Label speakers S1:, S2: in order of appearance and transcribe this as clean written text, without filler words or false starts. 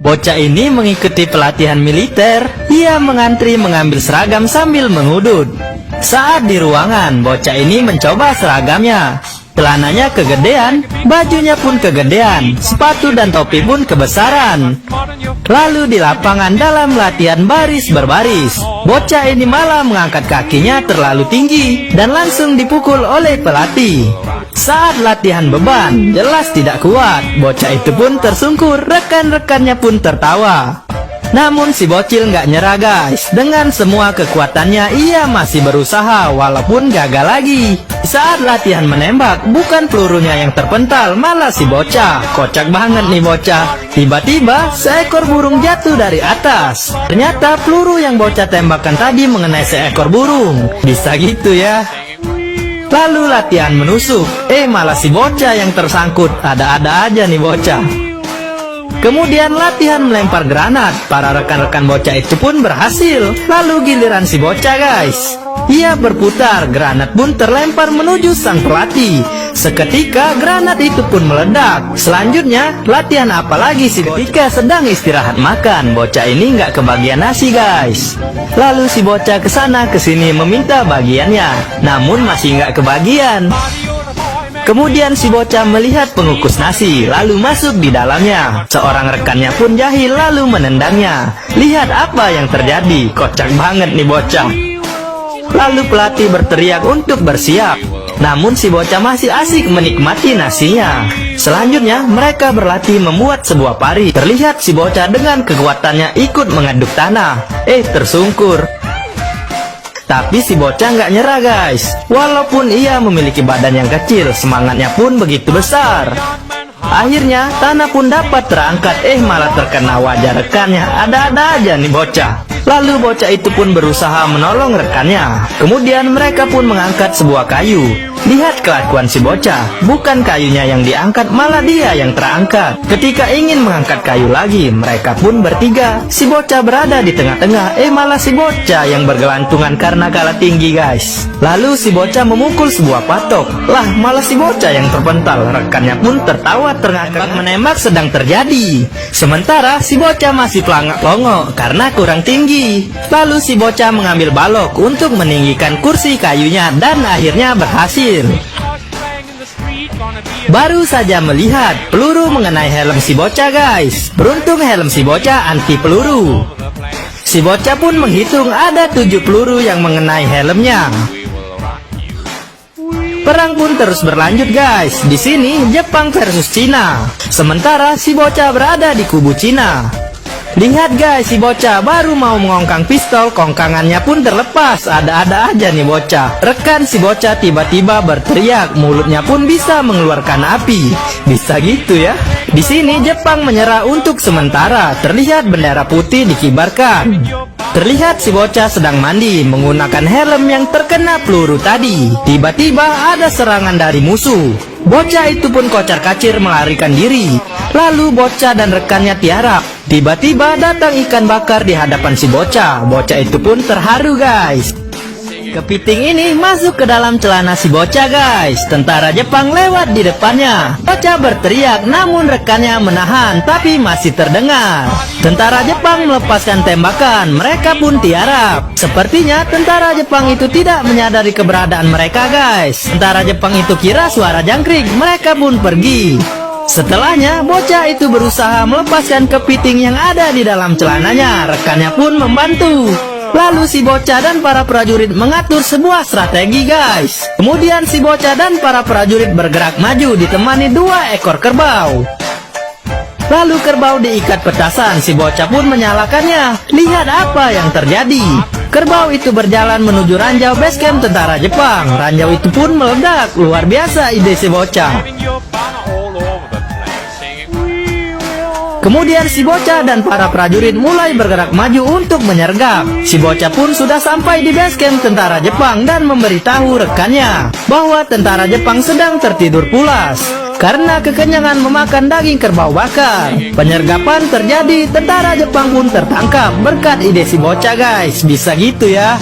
S1: Bocah ini mengikuti pelatihan militer. Ia mengantri mengambil seragam sambil mengudut. Saat di ruangan, bocah ini mencoba seragamnya. Celananya kegedean, bajunya pun kegedean, sepatu dan topi pun kebesaran. Lalu di lapangan dalam latihan baris berbaris, bocah ini malah mengangkat kakinya terlalu tinggi dan langsung dipukul oleh pelatih. Saat latihan beban, jelas tidak kuat. Bocah itu pun tersungkur, rekan-rekannya pun tertawa. Namun si bocil nggak nyerah guys. Dengan semua kekuatannya ia masih berusaha walaupun gagal lagi. Saat latihan menembak, bukan pelurunya yang terpental, malah si bocah. Kocak banget nih bocah. Tiba-tiba seekor burung jatuh dari atas. Ternyata peluru yang bocah tembakan tadi mengenai seekor burung. Bisa gitu ya. Lalu latihan menusuk. Malah si bocah yang tersangkut. Ada-ada aja nih bocah. Kemudian latihan melempar granat. Para rekan-rekan bocah itu pun berhasil. Lalu giliran si bocah guys. Ia berputar, granat pun terlempar menuju sang pelatih. Seketika granat itu pun meledak. Selanjutnya latihan apa lagi sih? Ketika sedang istirahat makan, bocah ini nggak kebagian nasi guys. Lalu si bocah kesana kesini meminta bagiannya, namun masih nggak kebagian. Kemudian si bocah melihat pengukus nasi, lalu masuk di dalamnya. Seorang rekannya pun jahil lalu menendangnya. Lihat apa yang terjadi, kocak banget nih bocah. Lalu pelatih berteriak untuk bersiap. Namun si bocah masih asik menikmati nasinya. Selanjutnya mereka berlatih membuat sebuah pari. Terlihat si bocah dengan kekuatannya ikut mengaduk tanah. Tersungkur. Tapi si bocah nggak nyerah guys. Walaupun ia memiliki badan yang kecil, semangatnya pun begitu besar. Akhirnya tanah pun dapat terangkat. Malah terkena wajah rekannya. Ada-ada aja nih bocah. Lalu bocah itu pun berusaha menolong rekannya. Kemudian mereka pun mengangkat sebuah kayu. Lihat kelakuan si bocah. Bukan kayunya yang diangkat, malah dia yang terangkat. Ketika ingin mengangkat kayu lagi, mereka pun bertiga. Si bocah berada di tengah-tengah. Malah si bocah yang bergelantungan karena kalah tinggi guys. Lalu si bocah memukul sebuah patok. Lah malah si bocah yang terpental. Rekannya pun tertawa terngakak. Menembak sedang terjadi. Sementara si bocah masih pelangak-pelongok karena kurang tinggi. Lalu si bocah mengambil balok untuk meninggikan kursi kayunya dan akhirnya berhasil. Baru saja melihat peluru mengenai helm si bocah guys. Beruntung helm si bocah anti peluru. Si bocah pun menghitung ada 7 peluru yang mengenai helmnya. Perang pun terus berlanjut guys. Di sini Jepang versus Cina. Sementara si bocah berada di kubu Cina. Lihat guys, si bocah baru mau mengongkang pistol, kongkangannya pun terlepas. Ada-ada aja nih bocah. Rekan si bocah tiba-tiba berteriak, mulutnya pun bisa mengeluarkan api. Bisa gitu ya. Di sini Jepang menyerah untuk sementara. Terlihat bendera putih dikibarkan. Terlihat si bocah sedang mandi menggunakan helm yang terkena peluru tadi. Tiba-tiba ada serangan dari musuh. Bocah itu pun kocar-kacir melarikan diri. Lalu bocah dan rekannya tiarap. Tiba-tiba datang ikan bakar di hadapan si bocah. Bocah itu pun terharu guys. Kepiting ini masuk ke dalam celana si bocah guys. Tentara Jepang lewat di depannya. Bocah berteriak namun rekannya menahan tapi masih terdengar. Tentara Jepang melepaskan tembakan. Mereka pun tiarap. Sepertinya tentara Jepang itu tidak menyadari keberadaan mereka guys. Tentara Jepang itu kira suara jangkrik. Mereka pun pergi. Setelahnya bocah itu berusaha melepaskan kepiting yang ada di dalam celananya. Rekannya pun membantu. Lalu si bocah dan para prajurit mengatur sebuah strategi guys. Kemudian si bocah dan para prajurit bergerak maju ditemani 2 ekor kerbau. Lalu kerbau diikat petasan. Si bocah pun menyalakannya. Lihat apa yang terjadi. Kerbau itu berjalan menuju ranjau basecamp tentara Jepang. Ranjau itu pun meledak. Luar biasa ide si bocah. Kemudian si bocah dan para prajurit mulai bergerak maju untuk menyergap. Si bocah pun sudah sampai di basecamp tentara Jepang dan memberitahu rekannya bahwa tentara Jepang sedang tertidur pulas karena kekenyangan memakan daging kerbau bakar. Penyergapan terjadi, tentara Jepang pun tertangkap berkat ide si bocah guys. Bisa gitu ya.